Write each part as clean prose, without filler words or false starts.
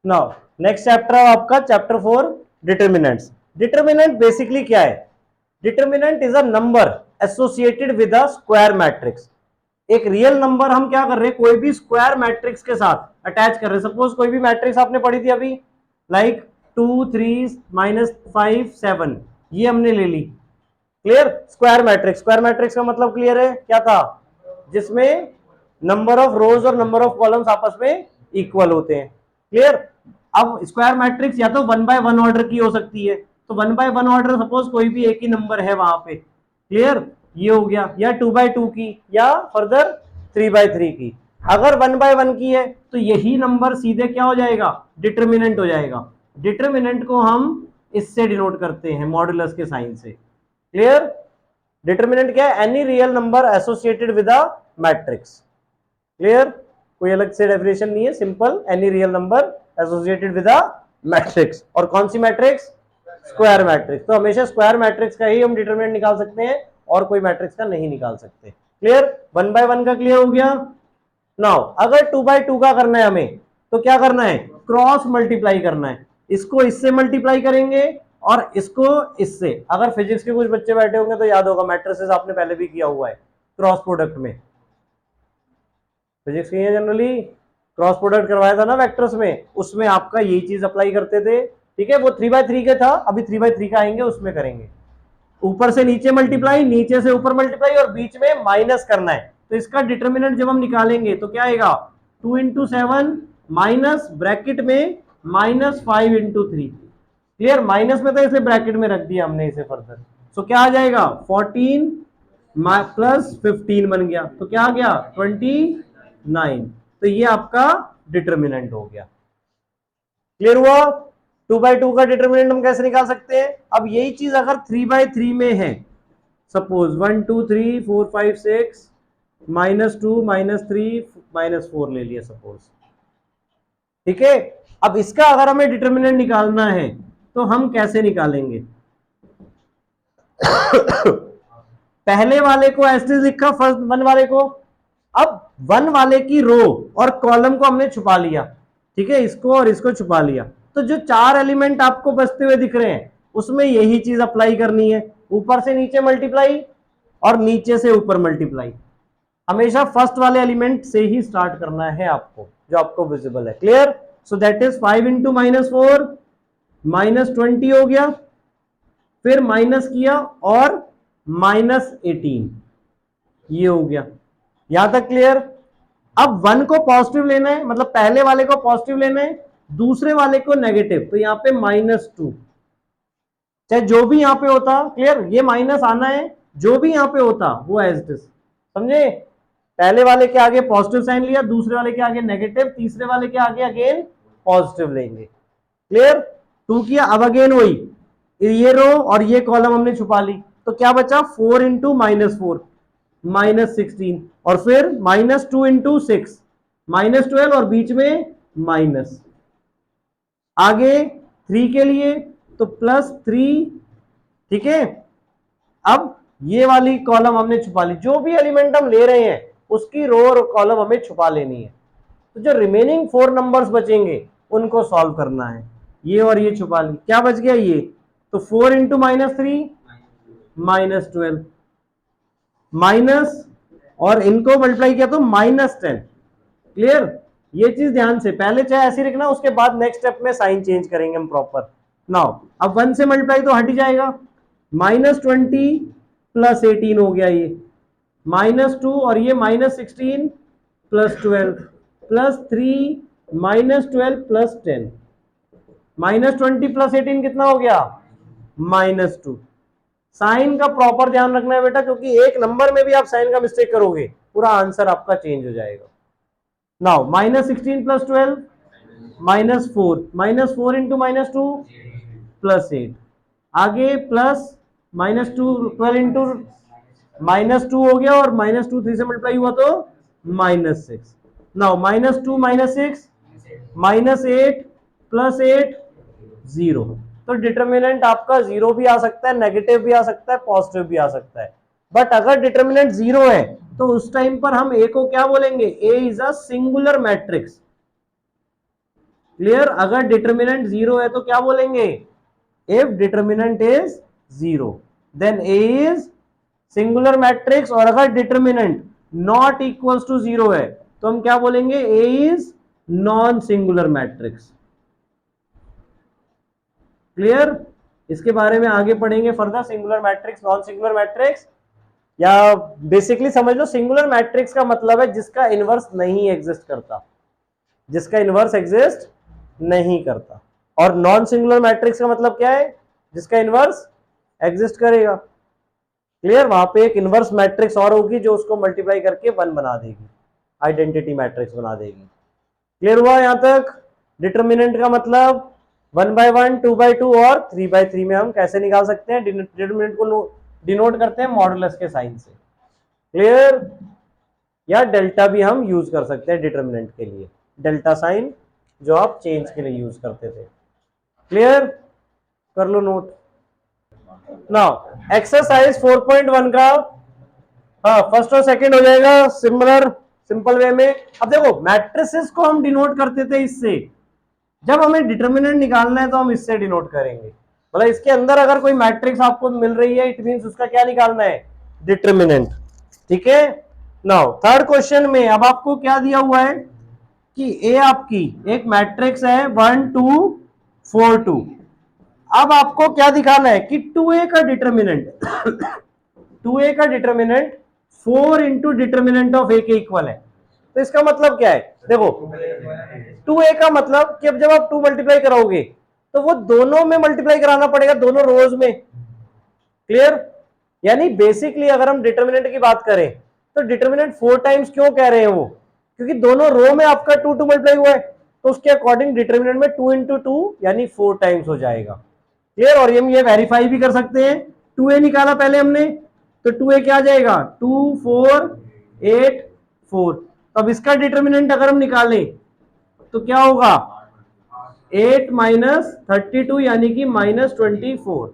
Now next chapter आपका chapter 4 determinants. Determinant basically क्या है? Determinant is a number associated with a square matrix. एक real number हम क्या कर रहे हैं, कोई भी स्क्वायर मैट्रिक्स के साथ अटैच कर रहे हैं। सपोज कोई भी मैट्रिक्स आपने पढ़ी थी अभी, लाइक 2 3 -5 7, ये हमने ले ली। Clear? Square matrix, square matrix का मतलब क्लियर है क्या था? जिसमें नंबर ऑफ रोज और नंबर ऑफ कॉलम्स आपस में इक्वल होते हैं। क्लियर? अब स्क्वायर मैट्रिक्स या तो 1 बाय 1 ऑर्डर की हो सकती है, तो 1 बाय 1 ऑर्डर सपोज कोई भी एक ही नंबर है वहां पे। क्लियर? ये हो गया। या 2 बाय 2 की, या फर्दर 3 बाय 3 की। अगर 1 बाय 1 की है तो यही नंबर सीधे क्या हो जाएगा? डिटर्मिनेंट हो जाएगा। डिटर्मिनेंट को हम इससे डिनोट करते हैं, मॉडुलस के साइन से। क्लियर? डिटर्मिनेंट क्या है? Any real number associated with a matrix. Clear? कोई अलग से डेफिनेशन नहीं है, simple any real number associated with a matrix. और कौन सी मैट्रिक्स? Square matrix. तो हमेशा स्क्वायर मैट्रिक्स का ही हम डिटर्मिनेंट निकाल सकते हैं, और कोई मैट्रिक्स का नहीं निकाल सकते। क्लियर? 1 बाय 1 का क्लियर हो गया। नाउ अगर 2 बाय 2 का करना है हमें, तो क्या करना है? क्रॉस मल्टीप्लाई करना है। इसको इससे मल्टीप्लाई करेंगे और इसको इससे। अगर फिजिक्स के कुछ बच्चे बैठे होंगे तो याद होगा, मैट्रिसेस आपने पहले भी किया हुआ है क्रॉस प्रोडक्ट में। फिजिक्स की जनरली क्रॉस प्रोडक्ट करवाया था ना वेक्टर्स में, उसमें आपका यही चीज अप्लाई करते थे। ठीक है? वो 3 बाय 3 के था, अभी 3 बाय 3 का आएंगे, उसमें करेंगे। ऊपर से नीचे मल्टीप्लाई, नीचे से ऊपर मल्टीप्लाई, और बीच में माइनस करना है। तो इसका डिटर्मिनेंट जब हम निकालेंगे तो क्या आएगा? 2 इंटू 7 माइनस ब्रैकेट में -5 इंटू 3। क्लियर? माइनस में था इसलिए ब्रैकेट में रख दिया हमने इसे फर्दर। सो क्या आ जाएगा? 14 प्लस 15 बन गया, तो क्या आ गया? 29। तो ये आपका डिटर्मिनेंट हो गया। क्लियर हुआ? 2 बाय 2 का डिटर्मिनेंट हम कैसे निकाल सकते हैं? अब यही चीज अगर 3 बाय 3 में है, सपोज 1 2 3 4 5 6 -2 -3 -4 ले लिया सपोज। ठीक है? अब इसका अगर हमें डिटर्मिनेंट निकालना है तो हम कैसे निकालेंगे? पहले वाले को ऐसे लिखा, फर्स्ट 1 वाले को। अब 1 वाले की रो और कॉलम को हमने छुपा लिया। ठीक है? इसको और इसको छुपा लिया। तो जो 4 एलिमेंट आपको बचते हुए दिख रहे हैं, उसमें यही चीज अप्लाई करनी है। ऊपर से नीचे मल्टीप्लाई और नीचे से ऊपर मल्टीप्लाई। हमेशा फर्स्ट वाले एलिमेंट से ही स्टार्ट करना है आपको, जो आपको विजिबल है। Clear? So that is 5 into -4 -20 हो गया। फिर माइनस किया और -18, ये हो गया। यहां तक क्लियर? अब 1 को पॉजिटिव लेना है, मतलब पहले वाले को पॉजिटिव लेना है, दूसरे वाले को नेगेटिव, तो यहां पे -2। चाहे जो भी यहां पे होता, क्लियर? ये माइनस आना है, जो भी यहां पे होता वो एज इट इज। समझे? पहले वाले के आगे पॉजिटिव साइन लिया, दूसरे वाले के आगे नेगेटिव, तीसरे वाले के आगे अगेन पॉजिटिव लेंगे। क्लियर? 2 किया, अब अगेन वही, ये रो और ये कॉलम हमने छुपा ली। तो क्या बचा? 4 इंटू -4 -16, और फिर -2 इंटू 6 -12, और बीच में माइनस। आगे 3 के लिए तो +3। ठीक है? अब ये वाली कॉलम हमने छुपा ली। जो भी एलिमेंट हम ले रहे हैं उसकी रो और कॉलम हमें छुपा लेनी है। तो जो रिमेनिंग 4 नंबर्स बचेंगे उनको सॉल्व करना है। ये और ये छुपा ली, क्या बच गया? ये। तो 4 इंटू -3 -12, माइनस, और इनको मल्टीप्लाई किया तो -10। क्लियर? ये चीज ध्यान से, पहले चाहे ऐसे रखना, उसके बाद नेक्स्ट स्टेप में साइन चेंज करेंगे हम प्रॉपर। नाउ अब 1 से मल्टीप्लाई तो हट ही जाएगा। -20 +18 हो गया ये, -2, और ये -16 +12 +3 -12 +10। -20 +18 कितना हो गया? -2। साइन का प्रॉपर ध्यान रखना है बेटा, क्योंकि एक नंबर में भी आप साइन का मिस्टेक करोगे, पूरा आंसर आपका चेंज हो जाएगा। Now -16 +12 -4, -4 into -2 +8। आगे प्लस -2 12 इंटू -2 हो गया, और -2 3 से मल्टीप्लाई हुआ तो -6। नाउ -2 -6 -8 +8 0। तो डिटर्मिनेंट आपका 0 भी आ सकता है, नेगेटिव भी आ सकता है, पॉजिटिव भी आ सकता है। बट अगर डिटर्मिनेंट 0 है तो उस टाइम पर हम ए को क्या बोलेंगे? A is a singular matrix. Clear? अगर डिटर्मिनेंट जीरो है तो क्या बोलेंगे? If determinant is zero then A is singular matrix, और अगर determinant not equals to zero है तो हम क्या बोलेंगे? A is non singular matrix. Clear? इसके बारे में आगे पढ़ेंगे further, singular matrix, non singular matrix. या बेसिकली समझ लो सिंगुलर मैट्रिक्स का मतलब है जिसका इनवर्स नहीं एग्जिस्ट करता, जिसका इनवर्स एग्जिस्ट नहीं करता। और नॉन सिंगुलर मैट्रिक्स का मतलब क्या है? जिसका इनवर्स एग्जिस्ट करेगा। क्लियर? वहां पे एक इनवर्स मैट्रिक्स और होगी जो उसको मल्टीप्लाई करके वन बना देगी, आइडेंटिटी मैट्रिक्स बना देगी। क्लियर हुआ यहां तक? डिटर्मिनेंट का मतलब 1/1, 2/2 और 3/3 में हम कैसे निकाल सकते हैं? डिटर्मिनेंट को डिनोट करते हैं मॉडुलस के साइन से। क्लियर? या डेल्टा भी हम यूज कर सकते हैं डिटर्मिनेंट के लिए, डेल्टा साइन जो आप चेंज के लिए यूज करते थे। क्लियर? कर लो नोट। नाउ एक्सरसाइज 4.1 का हाँ फर्स्ट और सेकंड हो जाएगा सिमिलर सिंपल वे में। अब देखो मैट्रिसेस को हम डिनोट करते थे इससे, जब हमें डिटर्मिनेंट निकालना है तो हम इससे डिनोट करेंगे। मतलब इसके अंदर अगर कोई मैट्रिक्स आपको मिल रही है इट मींस उसका क्या निकालना है? डिटर्मिनेंट। ठीक है? नाउ थर्ड क्वेश्चन में अब आपको क्या दिया हुआ है कि ए आपकी एक मैट्रिक्स है 1 2 4 2। अब आपको क्या दिखाना है कि 2a का डिटर्मिनेंट 2a का डिटर्मिनेंट 4 इंटू डिटर्मिनेंट ऑफ ए के इक्वल है। तो इसका मतलब क्या है? देखो 2a का मतलब कि अब जब आप 2 मल्टीप्लाई कराओगे तो वो दोनों में मल्टीप्लाई कराना पड़ेगा, दोनों रोज में। क्लियर? यानी बेसिकली अगर हम डिटर्मिनेंट की बात करें तो डिटर्मिनेंट 4 टाइम्स क्यों कह रहे हैं वो? क्योंकि दोनों रो में आपका 2 2 मल्टीप्लाई हुआ है, तो उसके अकॉर्डिंग डिटर्मिनेंट में 2 इंटू 2 यानी 4 टाइम्स हो जाएगा। क्लियर? और हम ये वेरीफाई भी कर सकते हैं। 2a निकाला पहले हमने, तो 2a क्या आ जाएगा? 2 4 8 4। तो अब इसका डिटर्मिनेंट अगर हम निकालें तो क्या होगा? 8 माइनस 32 यानी कि -24।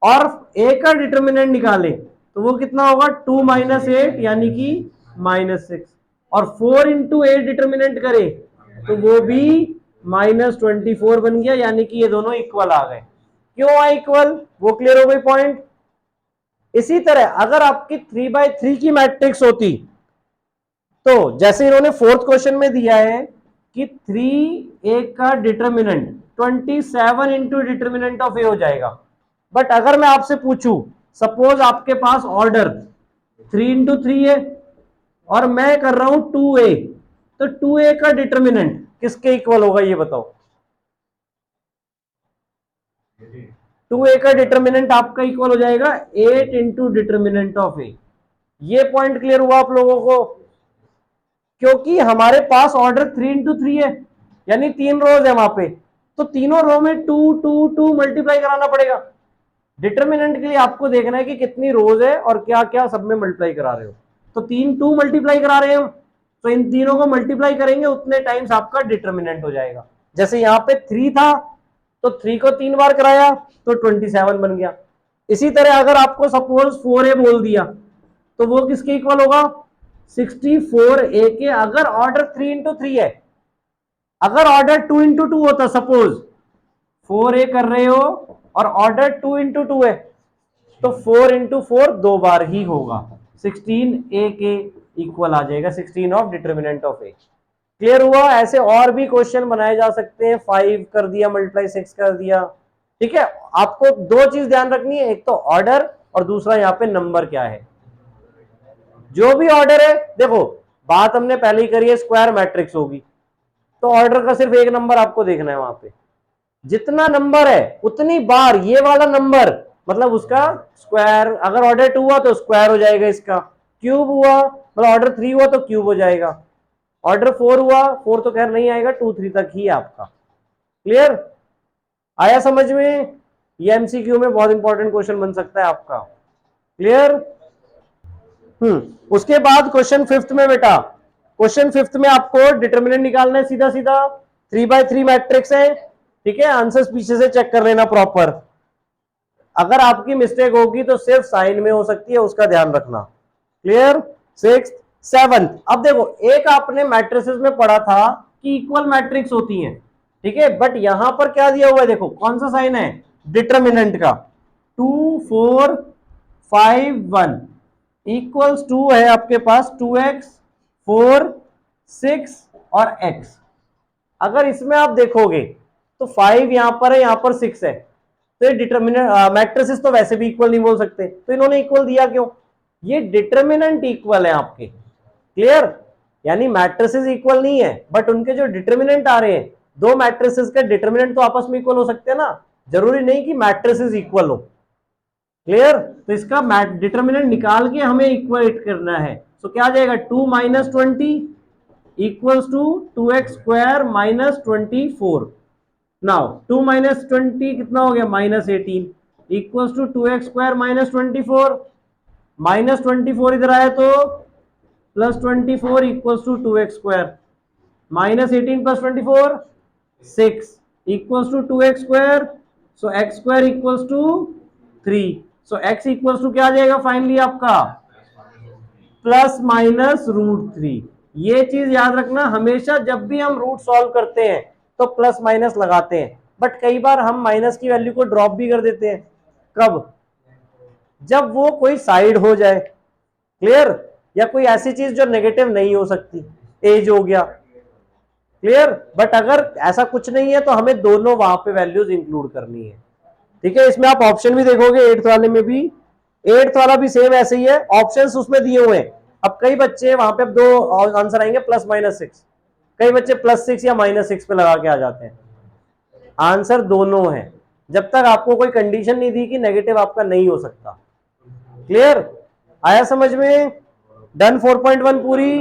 और a का डिटर्मिनेंट निकालें तो वो कितना होगा? 2 माइनस 8 यानी कि -6। और 4 इंटू 8 डिटर्मिनेंट करें तो वो भी -24 बन गया, यानी कि ये दोनों इक्वल आ गए। क्यों आए इक्वल? वो क्लियर हो गई पॉइंट। इसी तरह अगर आपकी 3/3 की मैट्रिक्स होती तो जैसे इन्होंने फोर्थ क्वेश्चन में दिया है कि 3a का डिटर्मिनेंट 27 इंटू डिटर्मिनेंट ऑफ ए हो जाएगा। बट अगर मैं आपसे पूछूं सपोज आपके पास ऑर्डर 3 इंटू 3 है और मैं कर रहा हूं 2a, तो 2a का डिटर्मिनेंट किसके इक्वल होगा ये बताओ? 2a का डिटर्मिनेंट आपका इक्वल हो जाएगा 8 इंटू डिटर्मिनेंट ऑफ ए। ये पॉइंट क्लियर हुआ आप लोगों को? क्योंकि हमारे पास ऑर्डर 3 इंटू 3 है, यानी 3 रोज है वहां पे, तो तीनों रो में 2 2 2 मल्टीप्लाई कराना पड़ेगा। डिटर्मिनेंट के लिए आपको देखना है कि कितनी रोज है और क्या क्या सब में मल्टीप्लाई करा रहे हो। तो 3 2 मल्टीप्लाई करा रहे हैं हम, तो इन तीनों को मल्टीप्लाई करेंगे उतने टाइम्स आपका डिटर्मिनेंट हो जाएगा। जैसे यहाँ पे 3 था तो 3 को 3 बार कराया तो 27 बन गया। इसी तरह अगर आपको सपोज 4a बोल दिया तो वो किसके इक्वल होगा? 64a के। अगर ऑर्डर 3 इंटू 3 है, अगर ऑर्डर 2 इंटू 2 होता, सपोज 4a कर रहे हो और ऑर्डर 2 इंटू 2 है, तो 4 इंटू 4 दो बार ही होगा, 16a के इक्वल आ जाएगा, 16 of determinant of A. Clear हुआ? ऐसे और भी क्वेश्चन बनाए जा सकते हैं। 5 कर दिया मल्टीप्लाई 6 कर दिया। ठीक है? आपको दो चीज ध्यान रखनी है, एक तो ऑर्डर और दूसरा यहाँ पे नंबर क्या है। जो भी ऑर्डर है, देखो बात हमने पहले ही करी है, स्क्वायर मैट्रिक्स होगी तो ऑर्डर का सिर्फ एक नंबर आपको देखना है। वहां पे जितना नंबर है उतनी बार ये वाला नंबर मतलब उसका स्क्वायर। अगर ऑर्डर 2 हुआ तो स्क्वायर हो जाएगा इसका, क्यूब हुआ मतलब ऑर्डर 3 हुआ तो क्यूब हो जाएगा, ऑर्डर 4 हुआ, 4 तो खैर नहीं आएगा, 2 3 तक ही है आपका। क्लियर? आया समझ में? ये एमसीक्यू में बहुत इंपॉर्टेंट क्वेश्चन बन सकता है आपका। क्लियर? उसके बाद क्वेश्चन फिफ्थ में बेटा, क्वेश्चन फिफ्थ में आपको डिटर्मिनेंट निकालना है सीधा सीधा। 3/3 मैट्रिक्स है। ठीक है? आंसर्स पीछे से चेक कर लेना प्रॉपर। अगर आपकी मिस्टेक होगी तो सिर्फ साइन में हो सकती है, उसका ध्यान रखना। क्लियर? सिक्स सेवंथ, अब देखो एक आपने मैट्रिसेस में पढ़ा था कि इक्वल मैट्रिक्स होती हैं। ठीक है, बट यहां पर क्या दिया हुआ है, देखो कौन सा साइन है, डिटर्मिनेंट का, 2 4 5 1 इक्वल्स 2 है आपके पास 2x 4 6 और x। अगर इसमें आप देखोगे तो 5 यहां पर है, यहां पर 6 है, तो ये डिटर्मिनेंट मैट्रिसेस तो वैसे भी इक्वल नहीं बोल सकते, तो इन्होंने इक्वल दिया क्यों, ये डिटर्मिनेंट इक्वल है आपके, क्लियर, यानी मैट्रिसेस इक्वल नहीं है बट उनके जो डिटर्मिनेंट आ रहे हैं, दो मैट्रिसेस के डिटर्मिनेंट तो आपस में इक्वल हो सकते हैं ना, जरूरी नहीं कि मैट्रिसेस इक्वल हो, क्लियर, तो इसका डिटर्मिनेंट निकाल के हमें इक्वलेट करना है, तो क्या आ जाएगा 2 minus 20 equals to 2x square minus 24। Now 2 minus 20 कितना हो गया, minus 18 equals to 2x square minus 24, minus 24 इधर आया तो plus 24 equals to 2x square minus 18 plus 24 6 equals to 2x square, so x square equals to 3, so x equals to क्या आ जाएगा finally आपका प्लस माइनस रूट 3। ये चीज याद रखना, हमेशा जब भी हम रूट सॉल्व करते हैं तो प्लस माइनस लगाते हैं, बट कई बार हम माइनस की वैल्यू को ड्रॉप भी कर देते हैं, कब, जब वो कोई साइड हो जाए, क्लियर, या कोई ऐसी चीज जो नेगेटिव नहीं हो सकती, एज हो गया, क्लियर, बट अगर ऐसा कुछ नहीं है तो हमें दोनों वहां पे वैल्यूज इंक्लूड करनी है, ठीक है। इसमें आप ऑप्शन भी देखोगे, एट्थ वाले में भी, एट्थ वाला भी सेम ऐसे ही है, ऑप्शंस उसमें दिए हुए हैं। अब कई बच्चे वहां पे अब दो आंसर आएंगे प्लस माइनस 6, कई बच्चे प्लस 6 या माइनस 6 पे लगा के आ जाते हैं, आंसर दोनों है, जब तक आपको कोई कंडीशन नहीं दी कि नेगेटिव आपका नहीं हो सकता, क्लियर, आया समझ में, डन 4.1 पूरी।